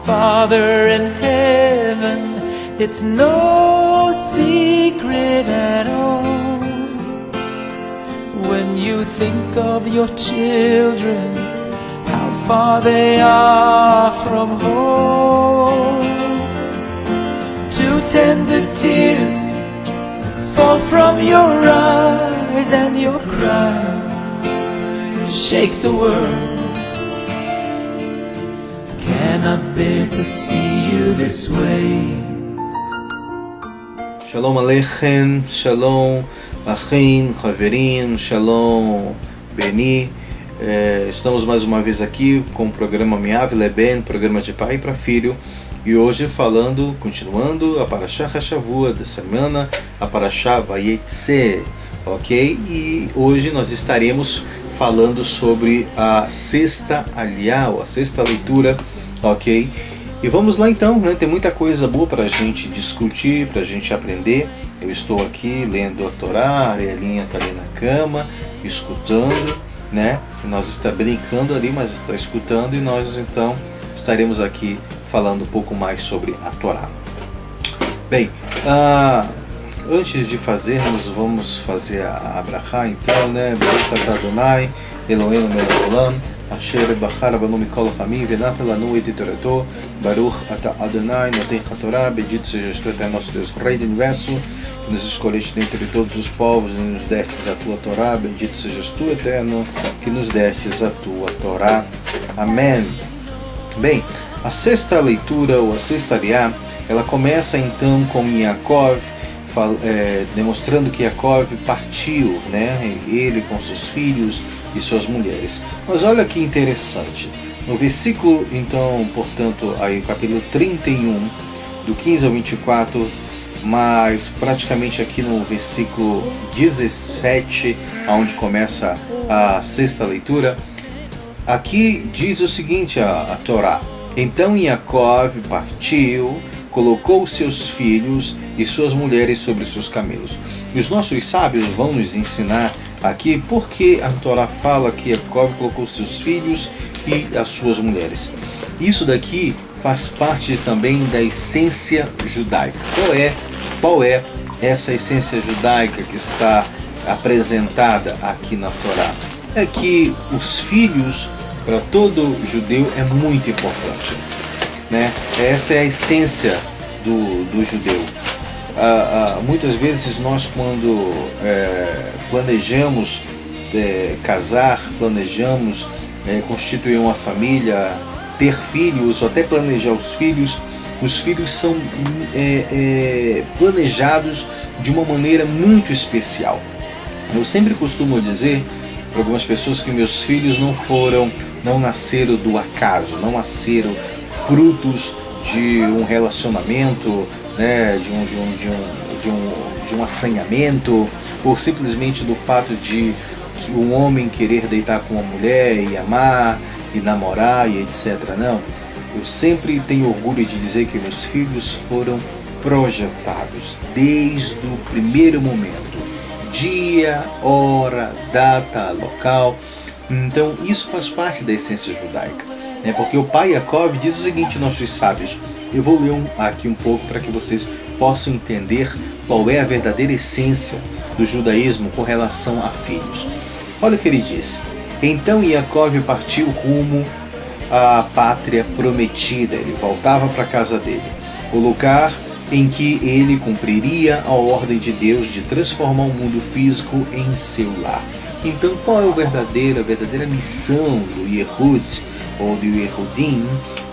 Father in heaven, it's no secret at all. When you think of your children, how far they are from home. Two tender tears fall from your eyes, and your cries shake the world. Cannot bear to see you this way. Shalom Aleichem, Shalom Achim, Haverim, Shalom Beni. Estamos mais uma vez aqui com o programa Miav Leben, programa de pai para filho. E hoje continuando a Parashá Hashavua da semana, a Parashá Vayetze, ok? E hoje nós estaremos falando sobre a sexta aliyá, ou a sexta leitura, ok? E vamos lá então, né? Tem muita coisa boa para a gente discutir, para a gente aprender. Eu estou aqui lendo a Torá, a Arelinha está ali na cama, escutando, né? Nós está brincando ali, mas está escutando, e nós então estaremos aqui falando um pouco mais sobre a Torá. Bem, antes de fazermos, vamos fazer a brachá então, né? Baruch atah Adonai, Eloheinu melech haolam, asher bachar banu mikol hamim, venata lanu et torato, Baruch atah Adonai, noten haTorá, bendito sejas tu, eterno nosso Deus, Rei do Universo, que nos escolheste dentre todos os povos e nos destes a tua Torá, bendito sejas tu, eterno, que nos destes a tua Torá. Amém. Bem, a sexta leitura, ou a sexta aliyá, ela começa então com Yaakov, demonstrando que Yaakov partiu, né, ele com seus filhos e suas mulheres. Mas olha que interessante, no versículo, então, portanto, aí o capítulo 31, do 15 ao 24, mas praticamente aqui no versículo 17, onde começa a sexta leitura, aqui diz o seguinte, a Torá: então Yaakov partiu, colocou seus filhos e suas mulheres sobre seus camelos. E os nossos sábios vão nos ensinar aqui porque a Torá fala que Yaakov colocou seus filhos e as suas mulheres. Isso daqui faz parte também da essência judaica. Qual é essa essência judaica que está apresentada aqui na Torá? É que os filhos, para todo judeu, é muito importante, né? Essa é a essência do judeu. Muitas vezes nós, quando planejamos casar, planejamos constituir uma família, ter filhos, ou até planejar os filhos são planejados de uma maneira muito especial. Eu sempre costumo dizer para algumas pessoas que meus filhos não nasceram do acaso, não nasceram frutos de um relacionamento, né, de um assanhamento, ou simplesmente do fato de que um homem querer deitar com uma mulher e amar e namorar e etc. Não, eu sempre tenho orgulho de dizer que meus filhos foram projetados desde o primeiro momento, dia, hora, data, local. Então isso faz parte da essência judaica, né? Porque o pai Yaakov diz o seguinte, nossos sábios, eu vou ler aqui um pouco para que vocês possam entender qual é a verdadeira essência do judaísmo com relação a filhos. Olha o que ele diz: então Yaakov partiu rumo à pátria prometida, ele voltava para a casa dele, o lugar em que ele cumpriria a ordem de Deus de transformar o mundo físico em seu lar. Então, qual é a verdadeira missão do Yehud, ou do Yehudim?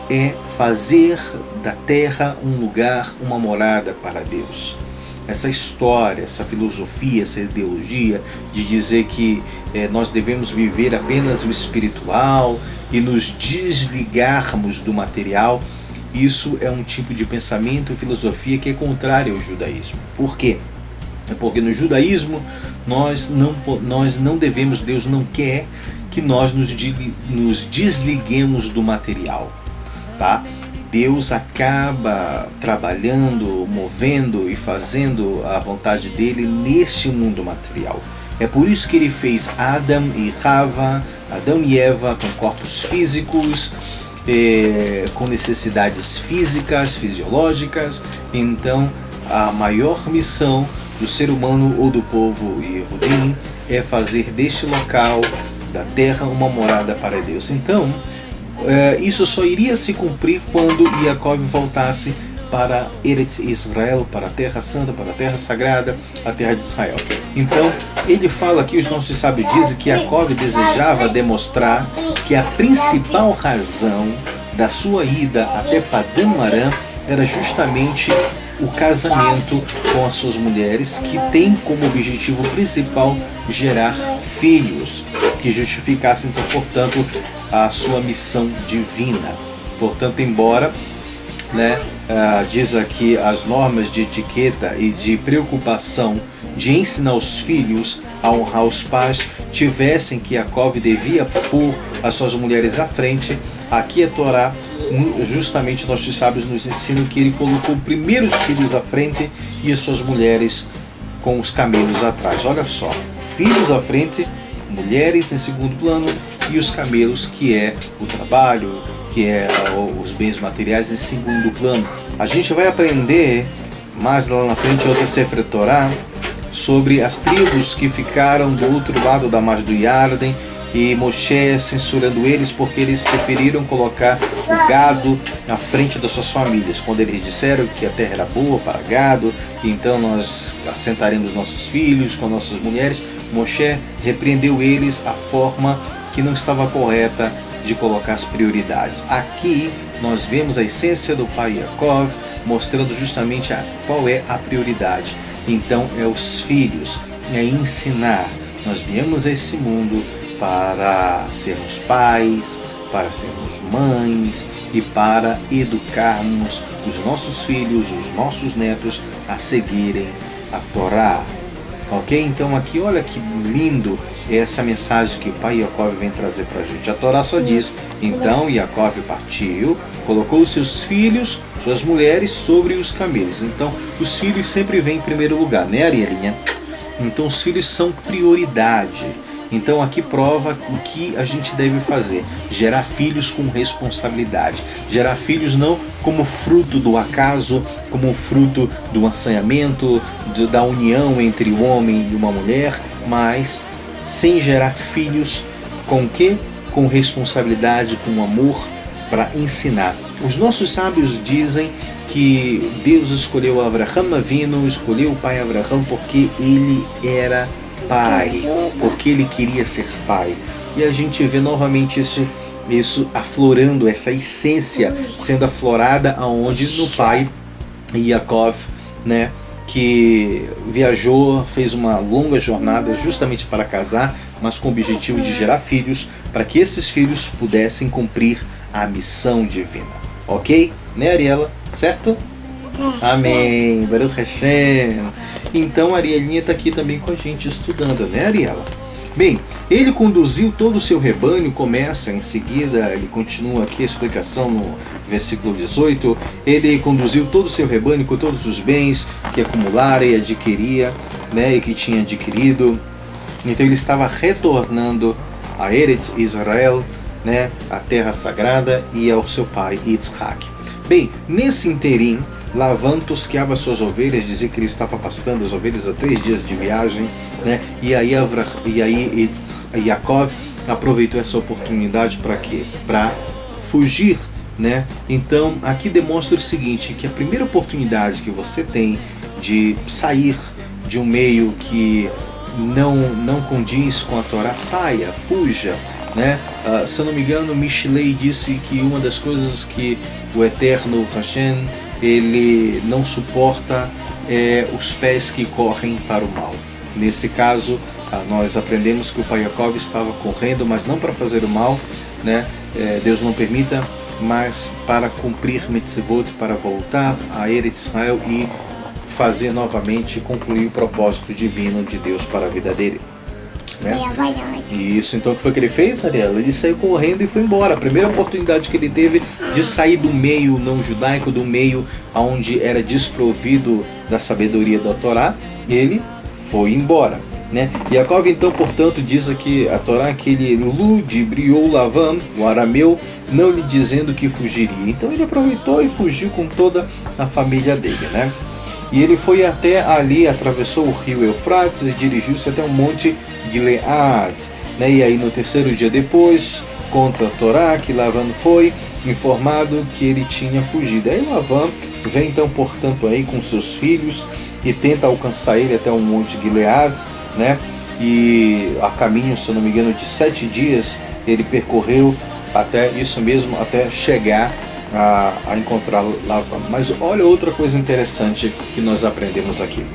É fazer da terra um lugar, uma morada para Deus. Essa história, essa filosofia, essa ideologia de dizer que nós devemos viver apenas o espiritual e nos desligarmos do material, isso é um tipo de pensamento e filosofia que é contrário ao judaísmo. Por quê? Porque no judaísmo nós não devemos, Deus não quer que nós nos desliguemos do material, tá? Deus acaba trabalhando, movendo e fazendo a vontade dele neste mundo material. É por isso que ele fez Adão e Eva com corpos físicos, com necessidades físicas, fisiológicas. Então a maior missão do ser humano ou do povo Yehudim é fazer deste local da terra uma morada para Deus. Então isso só iria se cumprir quando Yaakov voltasse para Eretz Israel, para a terra santa, para a terra sagrada, a terra de Israel. Então ele fala aqui, os nossos sábios dizem que Yaakov desejava demonstrar que a principal razão da sua ida até Padan Aram era justamente o casamento com as suas mulheres, que tem como objetivo principal gerar filhos, que justificassem, então, portanto, a sua missão divina. Portanto, embora, diz aqui as normas de etiqueta e de preocupação de ensinar os filhos a honrar os pais tivessem que Yaakov devia pôr as suas mulheres à frente, aqui a Torá, justamente nossos sábios nos ensinam que ele colocou primeiro os filhos à frente e as suas mulheres com os camelos atrás. Olha só, filhos à frente, mulheres em segundo plano e os camelos, que é o trabalho, que é os bens materiais, em segundo plano. A gente vai aprender mais lá na frente, outra Sefer Torá, sobre as tribos que ficaram do outro lado da margem do Yarden, e Moshe censurando eles porque eles preferiram colocar o gado na frente das suas famílias, quando eles disseram que a terra era boa para gado, então nós assentaremos nossos filhos com nossas mulheres. Moshe repreendeu eles a forma que não estava correta de colocar as prioridades. Aqui nós vemos a essência do pai Yaakov, mostrando justamente qual é a prioridade. Então é os filhos, é ensinar. Nós viemos a esse mundo para sermos pais, para sermos mães e para educarmos os nossos filhos, os nossos netos a seguirem a Torá. Ok? Então aqui, olha que lindo essa mensagem que o pai Yaakov vem trazer para a gente. A Torá só diz: então Yaakov partiu, colocou os seus filhos, suas mulheres sobre os camelos. Então os filhos sempre vêm em primeiro lugar, né, Arielinha? Então os filhos são prioridade. Então aqui prova o que a gente deve fazer: gerar filhos com responsabilidade, gerar filhos não como fruto do acaso, como fruto do assanhamento, da união entre o homem e uma mulher, mas sem gerar filhos com o quê? Com responsabilidade, com amor, para ensinar. Os nossos sábios dizem que Deus escolheu Avraham Avinu, escolheu o pai Avraham porque ele era pai, porque ele queria ser pai. E a gente vê novamente isso aflorando, essa essência sendo aflorada aonde? No pai Yaakov, que viajou, fez uma longa jornada justamente para casar, mas com o objetivo de gerar filhos, para que esses filhos pudessem cumprir a missão divina. Ok? Né, Ariela? Certo? Amém. Baruch Hashem. Então a Arielinha está aqui também com a gente estudando, né, Ariela? Bem, ele conduziu todo o seu rebanho, começa em seguida, ele continua aqui a explicação no versículo 18, ele conduziu todo o seu rebanho com todos os bens que acumulara e adquiria, e que tinha adquirido. Então ele estava retornando a Eretz Israel, a terra sagrada, e ao seu pai Yitzhak. Bem, nesse interim, Lavan tosqueava suas ovelhas, dizia que ele estava pastando as ovelhas há 3 dias de viagem, e aí Yaakov aproveitou essa oportunidade para quê? Para fugir, Então aqui demonstra o seguinte, que a primeira oportunidade que você tem de sair de um meio que não condiz com a Torá, saia, fuja, se eu não me engano, Mishlei disse que uma das coisas que o eterno Hashem ele não suporta os pés que correm para o mal. Nesse caso, nós aprendemos que o pai Yaakov estava correndo, mas não para fazer o mal, Deus não permita, mas para cumprir mitzvot, para voltar a Eretz Israel e fazer novamente, concluir o propósito divino de Deus para a vida dele. Isso, então o que foi que ele fez, Ariela? Ele saiu correndo e foi embora. A primeira oportunidade que ele teve de sair do meio não judaico, do meio onde era desprovido da sabedoria da Torá, ele foi embora. né? Yaakov então, portanto, diz aqui a Torá que ele ludibriou Lavan, o arameu, não lhe dizendo que fugiria. Então ele aproveitou e fugiu com toda a família dele, né? E ele foi até ali, atravessou o rio Eufrates e dirigiu-se até o monte Gilead, né? E aí no terceiro dia depois, conta a Torá que Lavan foi informado que ele tinha fugido. Aí Lavan vem então, portanto, aí com seus filhos e tenta alcançar ele até o monte Gilead, né? E a caminho, se eu não me engano, de 7 dias ele percorreu até isso mesmo, até chegar a encontrar Lavan. Mas olha outra coisa interessante que nós aprendemos aqui.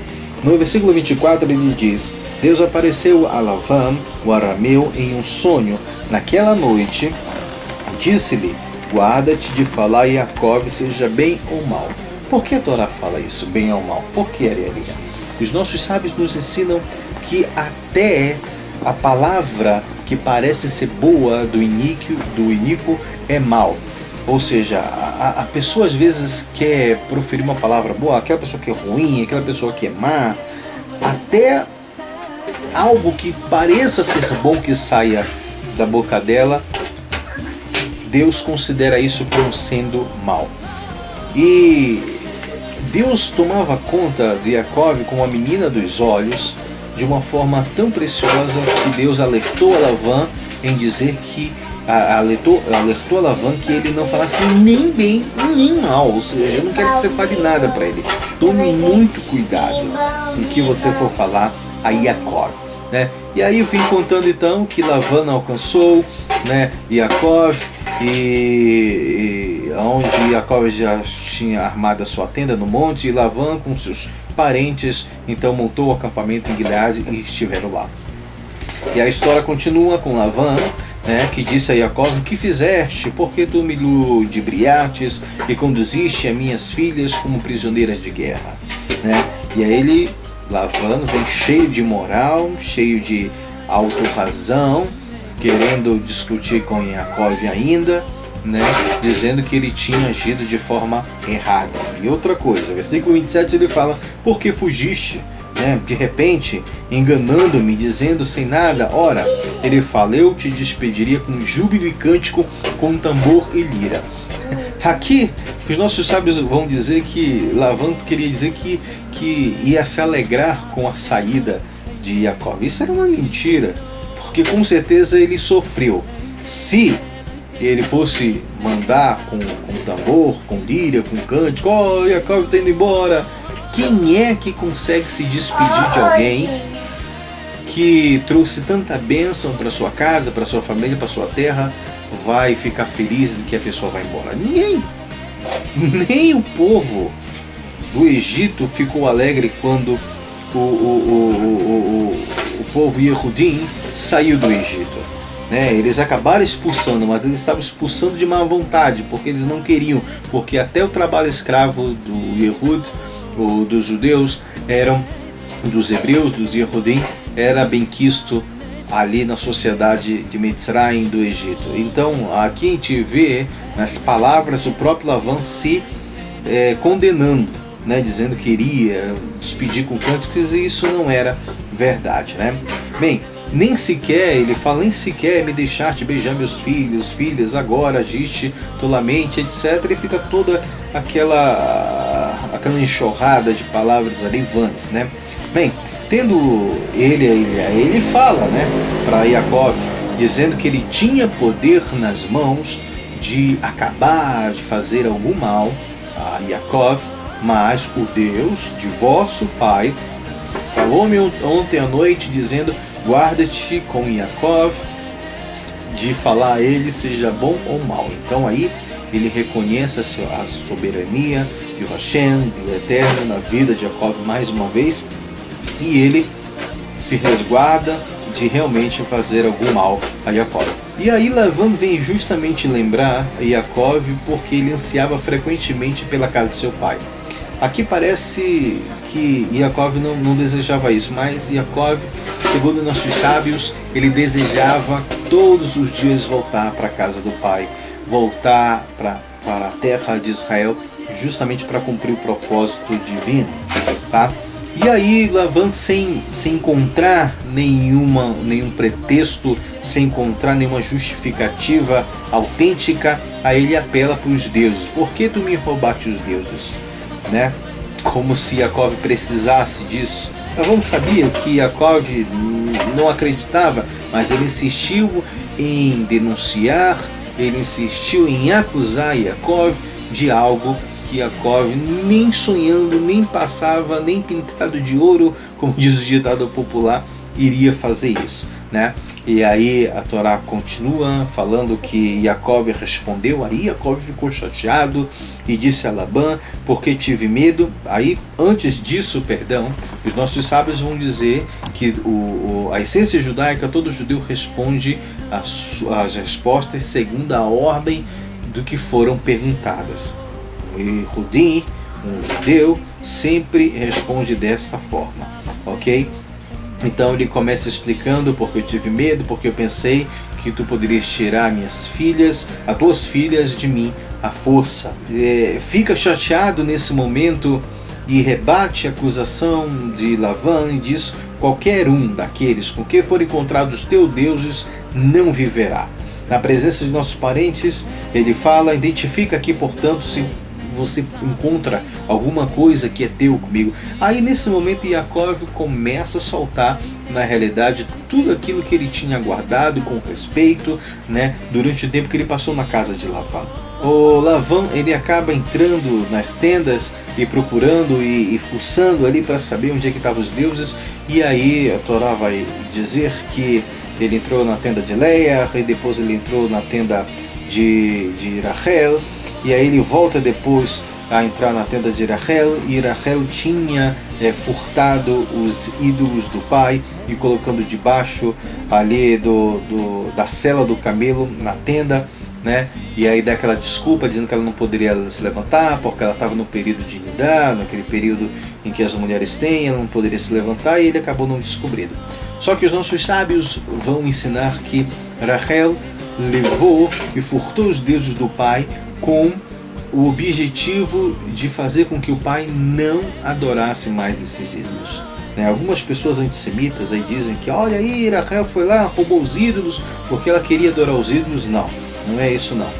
No versículo 24 ele diz: Deus apareceu a Lavan, o arameu, em um sonho. Naquela noite, disse-lhe: guarda-te de falar a Yaakov, seja bem ou mal. Por que a Torá fala isso, bem ou mal? Por que, Arialinha? Os nossos sábios nos ensinam que até a palavra que parece ser boa do iníquo é mal. Ou seja, a pessoa às vezes quer proferir uma palavra boa, aquela pessoa que é ruim, aquela pessoa que é má, até algo que pareça ser bom que saia da boca dela, Deus considera isso como sendo mal. E Deus tomava conta de Yaakov como a menina dos olhos, de uma forma tão preciosa que Deus alertou a Lavan em dizer que alertou a Lavan que ele não falasse nem bem nem mal, ou seja, eu não quero que você fale nada para ele. Tome muito cuidado no que você for falar a Yaakov, né? E aí eu vim contando então que Lavan alcançou, né, Yaakov, e onde Yaakov já tinha armado a sua tenda no monte, e Lavan com seus parentes então montou o acampamento em Gileade e estiveram lá. E a história continua com Lavan, né, que disse a Yaakov: o que fizeste? Porque tu me ludibriastes e conduziste as minhas filhas como prisioneiras de guerra, né? E aí Lavan vem cheio de moral, cheio de autorrazão, querendo discutir com Yaakov ainda, né, dizendo que ele tinha agido de forma errada. E outra coisa, versículo 27 ele fala: por que fugiste? Né, de repente, enganando-me, dizendo sem nada. Ora, ele fala: eu te despediria com júbilo e cântico, com tambor e lira. Aqui, os nossos sábios vão dizer que Lavan queria dizer que ia se alegrar com a saída de Yaakov. Isso era uma mentira, porque com certeza ele sofreu. Se ele fosse mandar com tambor, com lira, com cântico: oh, Yaakov está indo embora. Quem é que consegue se despedir de alguém que trouxe tanta bênção para sua casa, para sua família, para sua terra, vai ficar feliz de que a pessoa vai embora? Ninguém. Nem o povo do Egito ficou alegre quando o povo Yehudim saiu do Egito, né? Eles acabaram expulsando, mas eles estavam expulsando de má vontade, porque eles não queriam, porque até o trabalho escravo do Yehud, ou dos judeus, dos hebreus, dos Yehudim, era benquisto ali na sociedade de Mitzrayim, do Egito. Então aqui a gente vê nas palavras o próprio Lavan se condenando, né, dizendo que iria despedir com cânticos, e isso não era verdade, né? Bem, nem sequer, ele fala, nem sequer me deixaste beijar meus filhos, filhas, agora agiste tolamente, etc. E fica toda aquela enxurrada de palavras ali vãs, né? Bem, tendo ele fala, né, para Yaakov, dizendo que ele tinha poder nas mãos de acabar, de fazer algum mal a Yaakov, mas o Deus de vosso pai falou-me ontem à noite, dizendo: guarda-te com Yaakov, de falar a ele, seja bom ou mal. Então aí ele reconhece a soberania de Hashem, do Eterno, na vida de Yaakov mais uma vez, e ele se resguarda de realmente fazer algum mal a Yaakov. E aí Lavan vem justamente lembrar a Yaakov porque ele ansiava frequentemente pela casa de seu pai. Aqui parece que Yaakov não desejava isso, mas Yaakov, segundo nossos sábios, ele desejava todos os dias voltar para a casa do pai, voltar para a terra de Israel, justamente para cumprir o propósito divino, tá? E aí Lavan, sem encontrar nenhum pretexto, sem encontrar nenhuma justificativa autêntica, aí ele apela para os deuses. Por que tu me roubaste os deuses? Né? Como se Yaakov precisasse disso. Lavan sabia que Yaakov não acreditava, mas ele insistiu em denunciar, ele insistiu em acusar Yaakov de algo que Yaakov nem sonhando, nem passava, nem pintado de ouro, como diz o ditado popular, iria fazer isso, né? E aí a Torá continua falando que Yaakov respondeu, aí Yaakov ficou chateado e disse a Labã, porque tive medo. Aí, antes disso, os nossos sábios vão dizer que a essência judaica, todo judeu responde as respostas segundo a ordem do que foram perguntadas. E Rudim, um judeu, sempre responde dessa forma, ok? Então ele começa explicando porque eu tive medo, porque eu pensei que tu poderias tirar minhas filhas, as tuas filhas de mim à força. Fica chateado nesse momento e rebate a acusação de Lavan e diz: qualquer um daqueles com que for encontrado os teus deuses não viverá. Na presença de nossos parentes, ele fala: identifica aqui, portanto, se você encontra alguma coisa que é teu comigo. Aí nesse momento Yaakov começa a soltar, na realidade, tudo aquilo que ele tinha guardado com respeito, né, durante o tempo que ele passou na casa de Lavan. O Lavan, ele acaba entrando nas tendas e procurando e fuçando ali para saber onde é que estavam os deuses. E aí a Torá vai dizer que ele entrou na tenda de Leia, e depois ele entrou na tenda de Rachel. E aí ele volta depois a entrar na tenda de Rachel, e Rachel tinha furtado os ídolos do pai e colocando debaixo ali da sela do camelo na tenda, né? E aí dá aquela desculpa dizendo que ela não poderia se levantar porque ela estava no período de Nidá, naquele período em que as mulheres têm, ela não poderia se levantar, e ele acabou não descobrindo. Só que os nossos sábios vão ensinar que Rachel levou e furtou os deuses do pai com o objetivo de fazer com que o pai não adorasse mais esses ídolos. Algumas pessoas antissemitas aí dizem que olha aí, Rachel foi lá, roubou os ídolos porque ela queria adorar os ídolos. Não, não é isso não.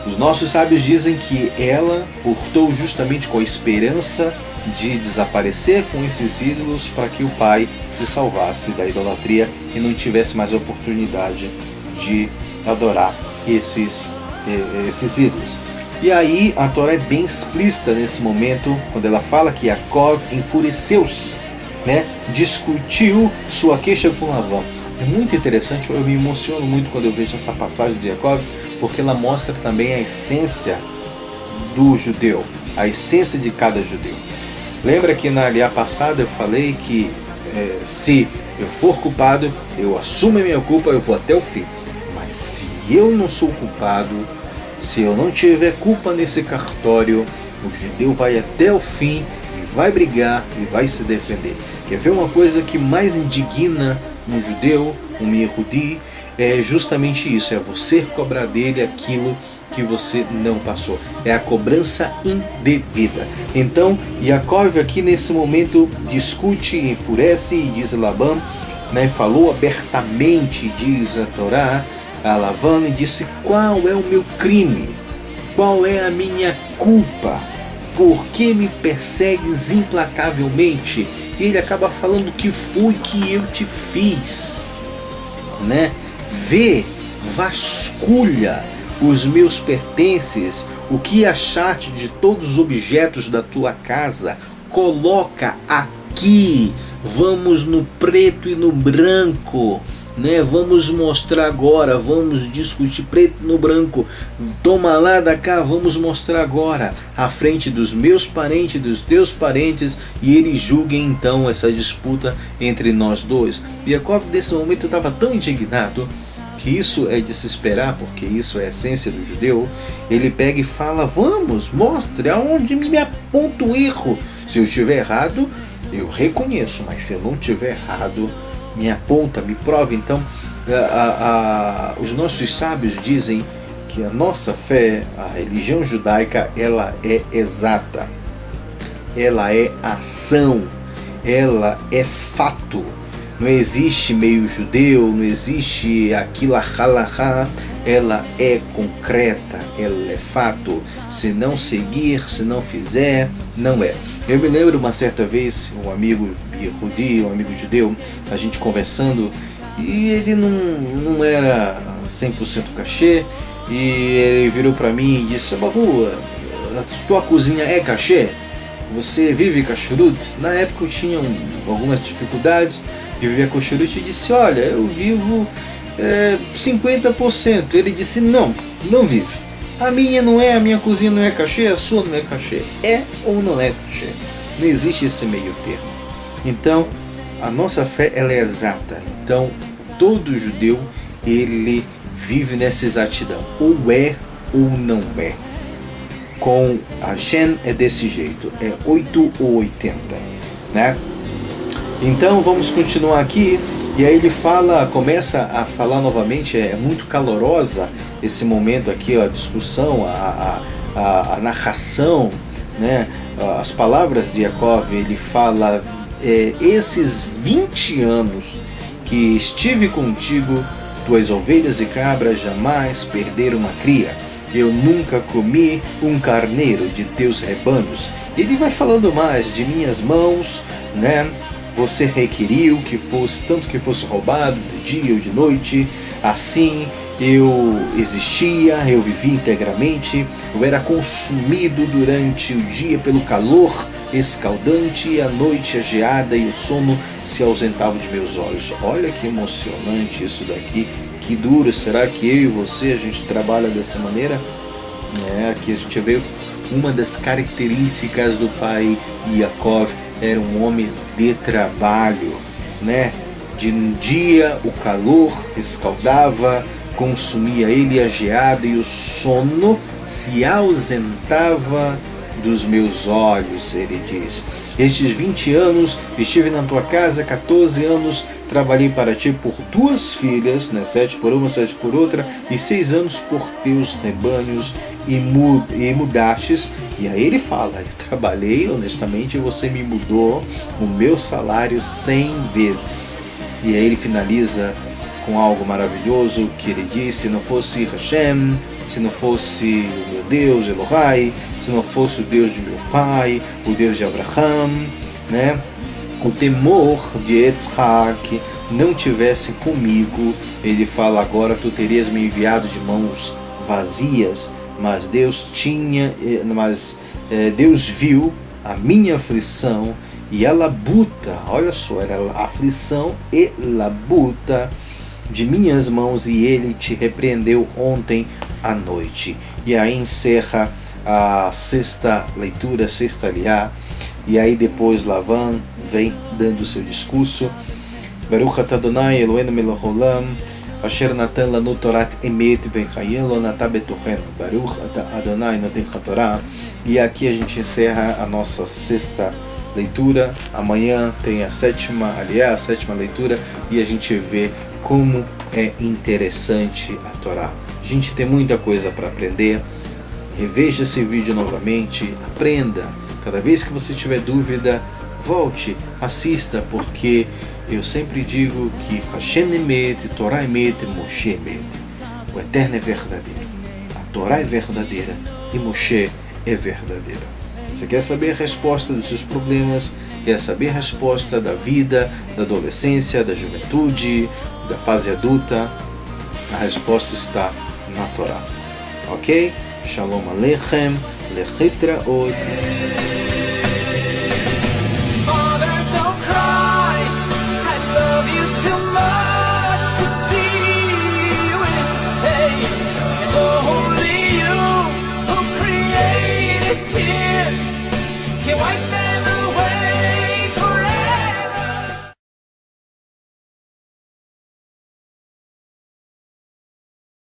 Os nossos sábios dizem que ela furtou justamente com a esperança de desaparecer com esses ídolos para que o pai se salvasse da idolatria e não tivesse mais a oportunidade de adorar esses ídolos. E aí a Torá é bem explícita nesse momento, quando ela fala que Yaakov enfureceu-se, né? Discutiu sua queixa com Lavan. É muito interessante, eu me emociono muito quando eu vejo essa passagem de Yaakov, porque ela mostra também a essência do judeu, a essência de cada judeu. Lembra que na aliá passada eu falei que se eu for culpado, eu assumo a minha culpa, eu vou até o fim. Mas se eu não sou culpado, se eu não tiver culpa nesse cartório, o judeu vai até o fim e vai brigar e vai se defender. Quer ver uma coisa que mais indigna um judeu, um Yehudi, é justamente isso, é você cobrar dele aquilo que você não passou. É a cobrança indevida. Então, Yaakov aqui nesse momento discute, enfurece e diz a Laban, né, falou abertamente, diz a Torá, a Lavan, e disse: qual é o meu crime? Qual é a minha culpa? Por que me persegues implacavelmente? E ele acaba falando: que foi que eu te fiz, né? Vê, vasculha os meus pertences, o que achaste de todos os objetos da tua casa, coloca aqui, vamos no preto e no branco, né? Vamos mostrar agora, vamos discutir preto no branco, toma lá da cá, vamos mostrar agora, à frente dos meus parentes, dos teus parentes, e eles julguem então essa disputa entre nós dois. Yaakov nesse momento estava tão indignado, que isso é de se esperar, porque isso é a essência do judeu. Ele pega e fala: vamos, mostre aonde me aponta o erro. Se eu estiver errado, eu reconheço, mas se eu não estiver errado, me aponta, me prova. Então, os nossos sábios dizem que a nossa fé, a religião judaica, ela é exata, ela é ação, ela é fato. Não existe meio judeu, não existe aquilo halachá, ela é concreta, ela é fato. Se não seguir, se não fizer, não é. Eu me lembro uma certa vez, um amigo Yehudi, um amigo judeu, a gente conversando, e ele não era 100% cachê, e ele virou para mim e disse: Baru, a tua cozinha é cachê? Você vive kashrut? Na época eu tinha algumas dificuldades de viver kashrut e disse: olha, eu vivo 50%. Ele disse: não vive. A minha cozinha não é cachê, a sua não é cachê. É ou não é cachê? Não existe esse meio termo. Então, a nossa fé ela é exata. Então, todo judeu ele vive nessa exatidão. Ou é ou não é. Com a Shem é desse jeito, é 8 ou 80, né? Então vamos continuar aqui, e aí ele começa a falar novamente, é muito calorosa esse momento aqui, a discussão, a narração, né? As palavras de Yaakov, ele fala, esses 20 anos que estive contigo, tuas ovelhas e cabras jamais perderam uma cria. Eu nunca comi um carneiro de teus rebanhos. Ele vai falando mais de minhas mãos, né? Você requeriu que fosse, tanto que fosse roubado de dia ou de noite. Assim eu existia, eu vivia integramente. Eu era consumido durante o dia pelo calor escaldante, e a noite a geada e o sono se ausentavam de meus olhos. Olha que emocionante isso daqui. Que duro, será que eu e você, a gente trabalha dessa maneira? Aqui a gente vê uma das características do pai Yaakov, era um homem de trabalho, né? De um dia o calor escaldava, consumia ele a geada e o sono se ausentava dos meus olhos, ele diz. Estes 20 anos estive na tua casa, 14 anos trabalhei para ti por 2 filhas, né? 7 por uma, 7 por outra, e 6 anos por teus rebanhos, e mudastes. E aí ele fala: eu trabalhei honestamente e você me mudou o meu salário 100 vezes. E aí ele finaliza com algo maravilhoso que ele diz: se não fosse Hashem, se não fosse o meu Deus, Elohai, se não fosse o Deus de meu pai, o Deus de Abraham, né? O temor de Yitzhak não tivesse comigo, ele fala: agora tu terias me enviado de mãos vazias. Mas Deus Deus viu a minha aflição e a labuta, olha só, era a aflição e labuta de minhas mãos, e ele te repreendeu ontem à noite. E aí encerra a sexta leitura, sexta aliá, e aí depois Lavan vem dando o seu discurso. Baruch atah Adonai Eloheinu melech haolam asher natan lanu torat emet vechayim lo natah betochenu. Baruch atah Adonai noten hatorah. E aqui a gente encerra a nossa sexta leitura. Amanhã tem a sétima aliá, a sétima leitura, e a gente vê como é interessante a Torá. A gente tem muita coisa para aprender. Reveja esse vídeo novamente, aprenda. Cada vez que você tiver dúvida, volte, assista, porque eu sempre digo que Hashem Emet, Torá Emet, Moshe Emet. O Eterno é verdadeiro, a Torá é verdadeira e Moshe é verdadeiro. Você quer saber a resposta dos seus problemas? Quer saber a resposta da vida, da adolescência, da juventude, da fase adulta? A resposta está na Torá. Ok? Shalom Aleichem, Lechitraot.